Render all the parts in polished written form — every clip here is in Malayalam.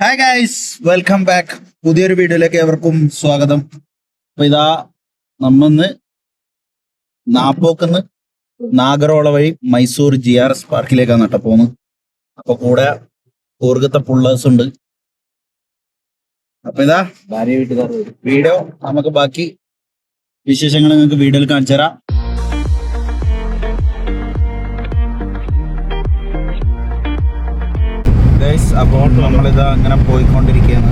Hi guys, welcome back. പുതിയൊരു വീഡിയോയിലേക്ക് ഏവർക്കും സ്വാഗതം. അപ്പൊ ഇതാ നമ്മന്ന് നാപ്പോക്കുന്ന് നാഗറോള വഴി മൈസൂർ GRS പാർക്കിലേക്കാണ് കേട്ടോ പോകുന്നത്. അപ്പൊ കൂടെ കൂർഗത്തെ പുള്ളേഴ്സ് ഉണ്ട്. അപ്പൊ ഇതാ വീഡിയോ നമുക്ക് ബാക്കി വിശേഷങ്ങൾ നിങ്ങൾക്ക് വീഡിയോയിൽ കാണിച്ചു തരാം. ഗൈസ്, അപ്പോൾ നമ്മളിതാ അങ്ങനെ പോയിക്കൊണ്ടിരിക്കുകയാണ്.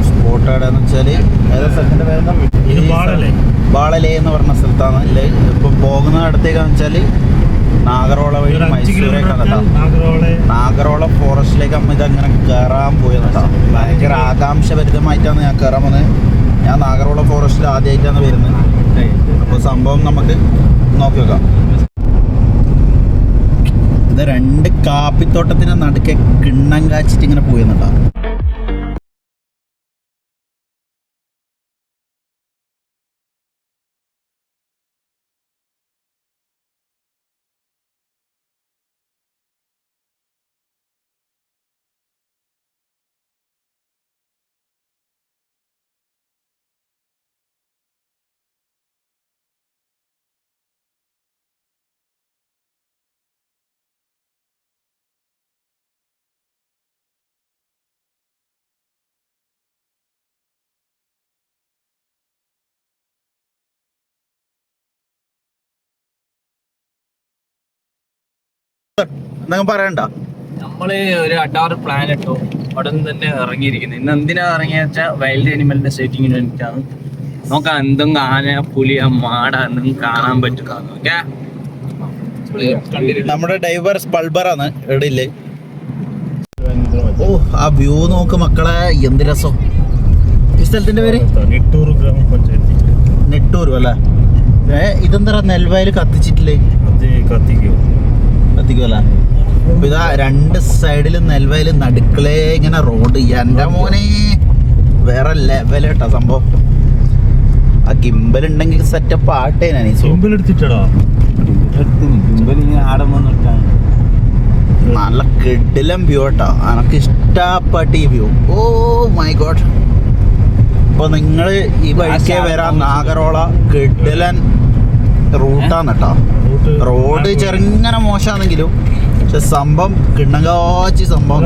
സ്പോട്ട് എവിടെയെന്ന് വെച്ചാല് ഏതാ സ്ഥലത്തിന്റെ പേര്? ബാളലേ എന്ന് പറഞ്ഞ സ്ഥലത്താണ്. ഇപ്പൊ പോകുന്ന അടുത്തേക്കാന്ന് വെച്ചാല് നാഗറോള വഴി മൈസൂരേക്കാണ് കേട്ടോ. നാഗറോള ഫോറസ്റ്റിലേക്ക് അമ്മ ഇതങ്ങനെ കയറാൻ പോയത് കേട്ടോ. ഭയങ്കര ആകാംക്ഷഭരിതമായിട്ടാണ് ഞാൻ കയറാൻ വന്നത്. ഞാൻ നാഗറോള ഫോറസ്റ്റിൽ ആദ്യമായിട്ടാണ് വരുന്നത്. അപ്പോൾ സംഭവം നമുക്ക് നോക്കി നോക്കാം. ഇത് രണ്ട് കാപ്പിത്തോട്ടത്തിന് നടുക്കെ കിണ്ണം കാച്ചിട്ട് ഇങ്ങനെ പോയെന്നുണ്ടാ. എന്തെങ്കിലും പറയണ്ട. നമ്മള് ഒരു അട്ടാറ് പ്ലാൻ ഇട്ടു. അവിടെ നിന്ന് തന്നെ ഇറങ്ങിയിരിക്കുന്നത്. ഇന്ന് എന്തിനാ ഇറങ്ങിയ വെച്ചാൽ വൈൽഡ് ആനിമലിന്റെ സെറ്റിങ്ങിന് വേണ്ടിയിട്ടാണ്. നോക്കാം എന്തെങ്കിലും ആന, പുലിയ, മാട എന്തെങ്കിലും കാണാൻ പറ്റുക. നമ്മുടെ ഡൈവർ സ്പൾബറാണ് എവിടെയില്ലേ. ഓ, ആ വ്യൂ നോക്ക് മക്കളെ, എന്ത് രസം. ഈ സ്ഥലത്തിന്റെ പേര് നെട്ടൂർ ഗ്രാമപഞ്ചായത്ത്. നെട്ടൂരും അല്ലേ? ഇതെന്താ നെൽവയൽ കത്തിച്ചിട്ടില്ലേ? കത്തിക്കുമല്ല. അപ്പൊ ഇതാ രണ്ട് സൈഡിലും നെൽവയല്, നടുക്കളേ ഇങ്ങനെ റോഡ്. എന്റെ മോനെ വേറെ ലെവൽ കേട്ടോ സംഭവം. ആ ഗിംബൽ ഉണ്ടെങ്കിൽ സെറ്റപ്പ് ആട്ടേനാ. എടുത്തിട്ടാ നല്ല കിടിലം വ്യൂ കേട്ടോ. എനക്ക് ഇഷ്ടപ്പെട്ട ഈ വ്യൂ. Oh my God. അപ്പൊ നിങ്ങള് ഈ വഴിക്കേ വരാം. നാഗറോള കിടിലൻ റൂട്ടാണ് കേട്ടോ. റോഡ് ചെറുങ്ങനെ മോശമാണെങ്കിലും പക്ഷെ സംഭവം കിണ്ണങ്കാച്ചി സംഭവം.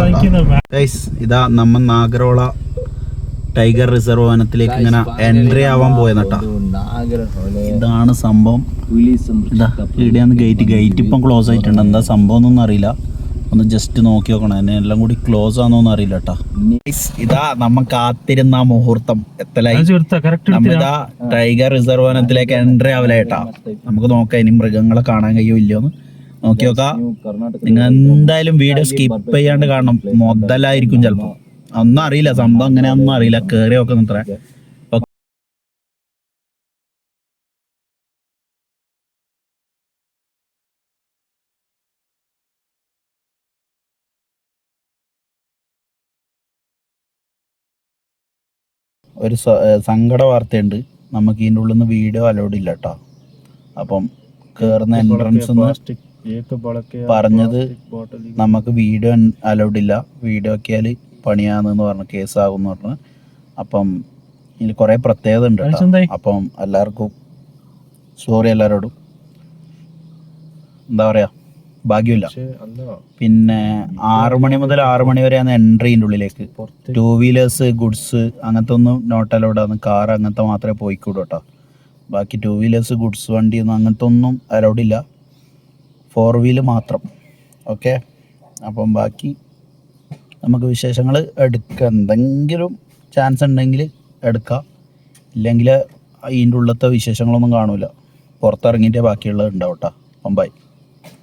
ഇതാ നമ്മ നാഗറോള ടൈഗർ റിസർവ് വനത്തിലേക്ക് ഇങ്ങനെ എൻട്രി ആവാൻ പോയെന്നട്ടാ. ഇതാണ് സംഭവം. ഇവിടെയാണ് ഗേറ്റ് ഇപ്പം ക്ലോസ് ആയിട്ടുണ്ട്. എന്താ സംഭവം എന്നൊന്നും അറിയില്ല. ഒന്ന് ജസ്റ്റ് നോക്കി നോക്കണം. എന്നെ എല്ലാം കൂടി ക്ലോസ് ആണോന്ന് അറിയില്ല കേട്ടോ. ഇതാ നമ്മ കാത്തിരുന്ന മുഹൂർത്തം എത്തലായി. നമ്മളിതാ ടൈഗർ റിസർവ് വനത്തിലേക്ക് എൻട്രി ആവല കേട്ടാ. നമുക്ക് നോക്കാം ഇനി മൃഗങ്ങളെ കാണാൻ കഴിയോ ഇല്ലയോന്ന് നോക്കി നോക്കാം. നിങ്ങൾ എന്തായാലും വീഡിയോ സ്കിപ്പ് ചെയ്യാണ്ട് കാണണം. മുതലായിരിക്കും ചിലപ്പോ. ഒന്നും അറിയില്ല സംഭവം എങ്ങനെയാണെന്നും അറിയില്ല. കേറി നോക്കുന്നത്ര. ഒരു സങ്കട വാർത്തയുണ്ട്. നമുക്ക് ഇതിൻ്റെ ഉള്ളിൽ നിന്ന് വീഡിയോ അലൗഡ് ഇല്ല കേട്ടോ. അപ്പം കയറുന്ന എൻട്രൻസ് പറഞ്ഞത് നമുക്ക് വീഡിയോ അലൗഡ് ഇല്ല. വീഡിയോ ആക്കിയാൽ പണിയാന്ന് പറഞ്ഞ് കേസാകുമെന്ന് പറഞ്ഞ്. അപ്പം ഇതിൽ കുറേ പ്രത്യേകത ഉണ്ട് കേട്ടോ. അപ്പം എല്ലാവർക്കും സോറി എല്ലാവരോടും. എന്താ പറയുക, ഭാഗ്യമില്ല. പിന്നെ 6 മണി മുതൽ 6 മണി വരെയാണ് എൻട്രീൻ്റെ ഉള്ളിലേക്ക്. 2 വീലേഴ്സ്, ഗുഡ്സ് അങ്ങനത്തെ ഒന്നും നോട്ട് അലൗഡാണ്. കാർ അങ്ങനത്തെ മാത്രമേ പോയിക്കൂടൂ കേട്ടോ. ബാക്കി 2 വീലേഴ്സ്, ഗുഡ്സ് വണ്ടി ഒന്നും അങ്ങനത്തെ ഒന്നും അലൗഡില്ല. 4 വീല് മാത്രം. ഓക്കെ, അപ്പം ബാക്കി നമുക്ക് വിശേഷങ്ങൾ എടുക്കാം. എന്തെങ്കിലും ചാൻസ് ഉണ്ടെങ്കിൽ എടുക്കാം. ഇല്ലെങ്കിൽ അതിൻ്റെ ഉള്ളത്തെ വിശേഷങ്ങളൊന്നും കാണൂല. പുറത്തിറങ്ങിയിട്ടേ ബാക്കിയുള്ളത് ഉണ്ടാവും കേട്ടോ. അപ്പം ബൈ.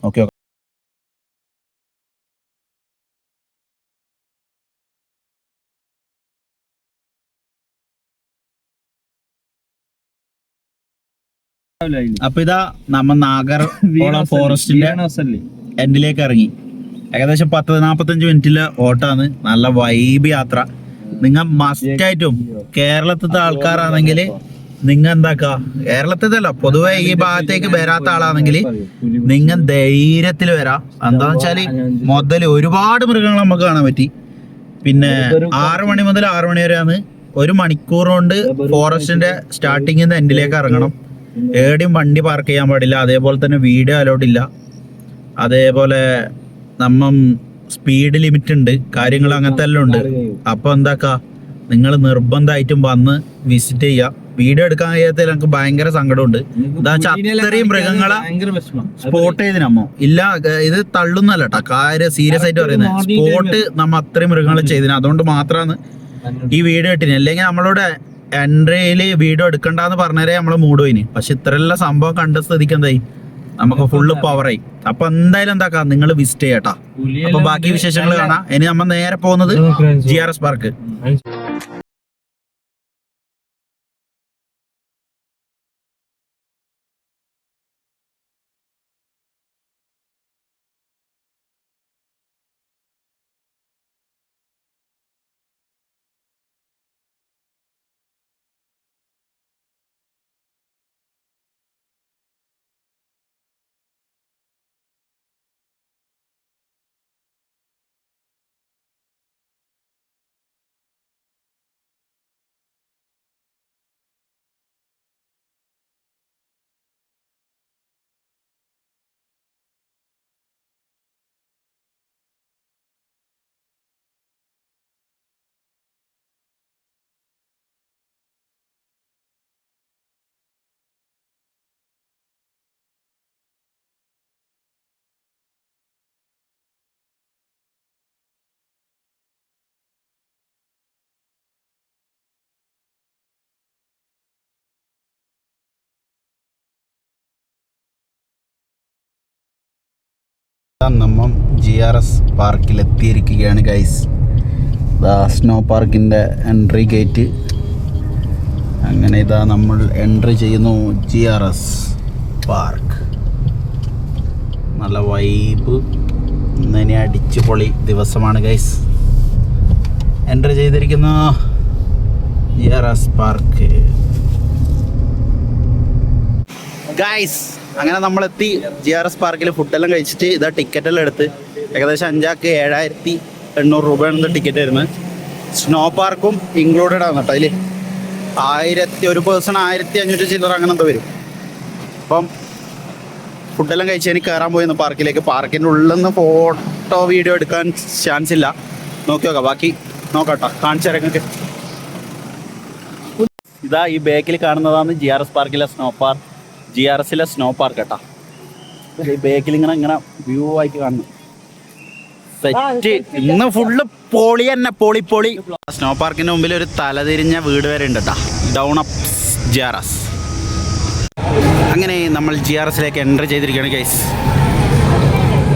ഓക്കെ. അപ്പൊ ഇതാ നമ്മ നാഗർകോള ഫോറസ്റ്റിന്റെ എൻഡിലേക്ക് ഇറങ്ങി. ഏകദേശം 40-45 മിനിറ്റിലെ ഓട്ടാണ്. നല്ല വൈബ് യാത്ര. നിങ്ങൾ മസ്റ്റായിട്ടും കേരളത്തിലത്തെ ആൾക്കാരാണെങ്കിൽ നിങ്ങൾ എന്താക്ക, കേരളത്തിലല്ല പൊതുവെ ഈ ഭാഗത്തേക്ക് വരാത്ത ആളാണെങ്കിൽ നിങ്ങൾ ധൈര്യത്തിൽ വരാം. എന്താന്ന് വെച്ചാല് ഒരുപാട് മൃഗങ്ങൾ നമുക്ക് കാണാൻ പറ്റി. പിന്നെ 6 മണി മുതൽ 6 മണി വരെയാണ്. 1 മണിക്കൂർ കൊണ്ട് ഫോറസ്റ്റിന്റെ സ്റ്റാർട്ടിങ്ങിൽ നിന്ന് എൻഡിലേക്ക് ഇറങ്ങണം. എവിടെയും വണ്ടി പാർക്ക് ചെയ്യാൻ പാടില്ല. അതേപോലെ തന്നെ വീഡിയോ അലൗഡ് ഇല്ല. അതേപോലെ സ്പീഡ് ലിമിറ്റ് ഉണ്ട്, കാര്യങ്ങൾ അങ്ങനത്തെ എല്ലാം ഉണ്ട്. അപ്പൊ എന്താക്കാ, നിങ്ങൾ നിർബന്ധമായിട്ടും വന്ന് വിസിറ്റ് ചെയ്യുക. വീഡിയോ എടുക്കാൻ കഴിയാത്ത എനിക്ക് ഭയങ്കര സങ്കടമുണ്ട്. എന്താ വെച്ചാൽ അത്രയും മൃഗങ്ങളെ സ്പോട്ട് ചെയ്തിനമ്മോ ഇല്ല. ഇത് തള്ളുന്നല്ല കേട്ടോ, കാര്യം സീരിയസ് ആയിട്ട് പറയുന്നത്. സ്പോട്ട് അത്രയും മൃഗങ്ങളെ ചെയ്തിന്. അതുകൊണ്ട് മാത്രമാണ് ഈ വീഡിയോ ഇട്ടിന്. അല്ലെങ്കിൽ നമ്മളോട് എൻട്രിയില് വീഡിയോ എടുക്കണ്ടെന്ന് പറഞ്ഞവരെ നമ്മള് മൂഡ് പോയിന്. പക്ഷെ ഇത്രയെല്ലാം സംഭവം കണ്ട സ്ഥിതിക്ക് എന്തായി, നമുക്ക് ഫുള്ള് പവറായി. അപ്പൊ എന്തായാലും എന്താക്കാം, നിങ്ങൾ വിസിറ്റ് ചെയ്യട്ടാ. അപ്പൊ ബാക്കി വിശേഷങ്ങൾ കാണാം. ഇനി നമ്മൾ നേരെ പോകുന്നത് GRS പാർക്ക്. നമ്മൾ GRS പാർക്കിലെത്തിയിരിക്കുകയാണ് ഗൈസ്. സ്നോ പാർക്കിൻ്റെ എൻട്രി ഗേറ്റ്. അങ്ങനെ ഇതാ നമ്മൾ എൻട്രി ചെയ്യുന്നു GRS പാർക്ക്. നല്ല വൈബ്, ഇങ്ങനെ അടിച്ചു പൊളി ദിവസമാണ് ഗൈസ്. എൻട്രി ചെയ്തിരിക്കുന്നു GRS പാർക്ക് ഗൈസ്. അങ്ങനെ നമ്മളെത്തി GRS പാർക്കിൽ. ഫുഡെല്ലാം കഴിച്ചിട്ട് ഇതാ ടിക്കറ്റെല്ലാം എടുത്ത് ഏകദേശം 5 ആൾക്ക് 7,800 രൂപയാണ് ടിക്കറ്റ് വരുന്നത്. സ്നോ പാർക്കും ഇൻക്ലൂഡഡ് ആണ് കേട്ടോ. അതിൽ 1 പേഴ്സൺ 1,500 ചില്ലറ അങ്ങനെ എന്തോ വരും. അപ്പം ഫുഡെല്ലാം കഴിച്ച് എനിക്ക് കയറാൻ പോയിരുന്നു പാർക്കിലേക്ക്. പാർക്കിൻ്റെ ഉള്ളിൽ നിന്ന് ഫോട്ടോ വീഡിയോ എടുക്കാൻ ചാൻസ് ഇല്ല. നോക്കി നോക്കാം, ബാക്കി നോക്കാട്ടോ, കാണിച്ചു തരാം. ഇതാ ഈ ബാക്കിൽ കാണുന്നതാണ് GRS പാർക്കിലെ GRSലെ സ്നോ പാർക്ക് കേട്ടോ. ഈ ബാക്കിൽ ഇങ്ങനെ വ്യൂ ആയിട്ട് കാണുന്നു. സെറ്റ് ഇന്ന് ഫുള്ള് പൊളി തന്നെ, പൊളി. സ്നോ പാർക്കിന്റെ മുമ്പിൽ ഒരു തലതിരിഞ്ഞ വീട് വരെ ഉണ്ട് കേട്ടോ. Down up GRS. അങ്ങനെ നമ്മൾ GRSലേക്ക് എൻട്രി ചെയ്തിരിക്കുകയാണ്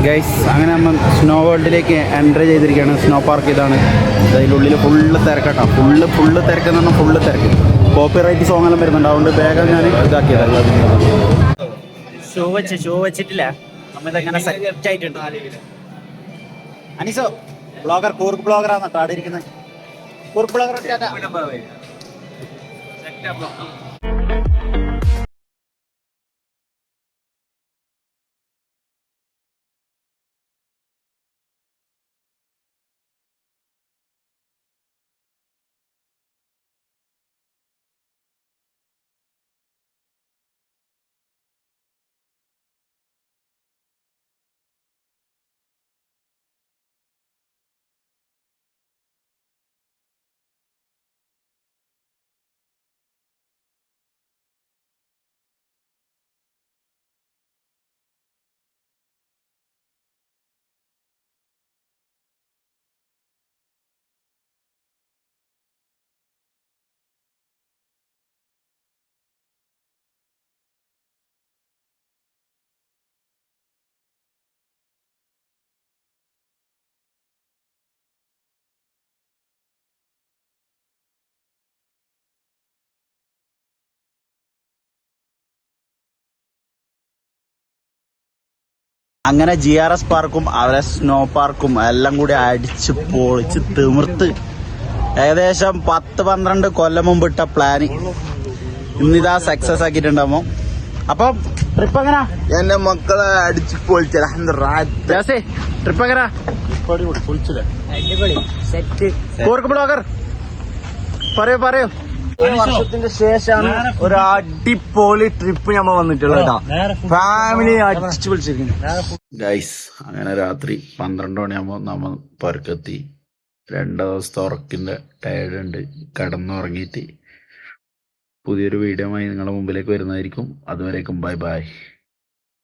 ഗൈസ്. അങ്ങനെ നമ്മൾ സ്നോ വേൾഡിലേക്ക് എൻട്രി ചെയ്തിരിക്കുകയാണ്. സ്നോ പാർക്ക് ഇതാണ്. അതിനുള്ളിൽ ഫുള്ള് തിരക്കട്ടോ. ഫുള്ള് തിരക്കെന്ന് പറഞ്ഞാൽ ഫുള്ള് തിരക്ക്. കോപ്പിറൈറ്റ് സോങ് എല്ലാം വരുന്നുണ്ട്. അതുകൊണ്ട് വേഗം ഞാൻ ഇതാക്കിയതാണ്. ഷോ വെച്ചിട്ടില്ല, നമ്മളിതങ്ങനെ സെറ്റ് ആയിട്ടുണ്ട്. അനീസോ ബ്ലോഗർ, കൂർക്ക് ബ്ലോഗറാണ് കേട്ടോ അവിടെ ഇരിക്കുന്നത്. കൂർക്ക് ബ്ലോഗർ അങ്ങനെ GRS പാർക്കും അവരെ സ്നോ പാർക്കും എല്ലാം കൂടി അടിച്ച് പൊളിച്ച് തിമിർത്ത് ഏകദേശം 10-12 കൊല്ലം മുമ്പ് ഇട്ട പ്ലാന് ഇന്നിതാ സക്സസ് ആക്കിയിട്ടുണ്ടാമോ. അപ്പം ട്രിപ്പ് എങ്ങനാ? എന്റെ മക്കളെ അടിച്ച് പൊളിച്ച ട്രിപ്പ് എങ്ങനാ? അടിപൊളി പൊളിച്ചില്ലേ? അടിപൊളി സെറ്റ്. കോർക്ക് ബ്ലോഗർ പറയൂ വർഷത്തിന്റെ ശേഷമാണ് ഒരു അടിപൊളി ട്രിപ്പ് ഞമ്മ വന്നിട്ടുള്ളത്. ഫാമിലി അടിച്ചു വിളിച്ചിരിക്കുന്നു. ഗൈസ്. അങ്ങനെ രാത്രി 12 മണിയാകുമ്പോൾ നമ്മൾ പുറക്കെത്തി. 2 ദിവസത്തെ ഉറക്കിൻ്റെ ടയർഡ് ഉണ്ട്. കിടന്നുറങ്ങിയിട്ട് പുതിയൊരു വീഡിയോ ആയി നിങ്ങളുടെ മുമ്പിലേക്ക് വരുന്നതായിരിക്കും. അതുവരേക്കും ബൈ ബൈ.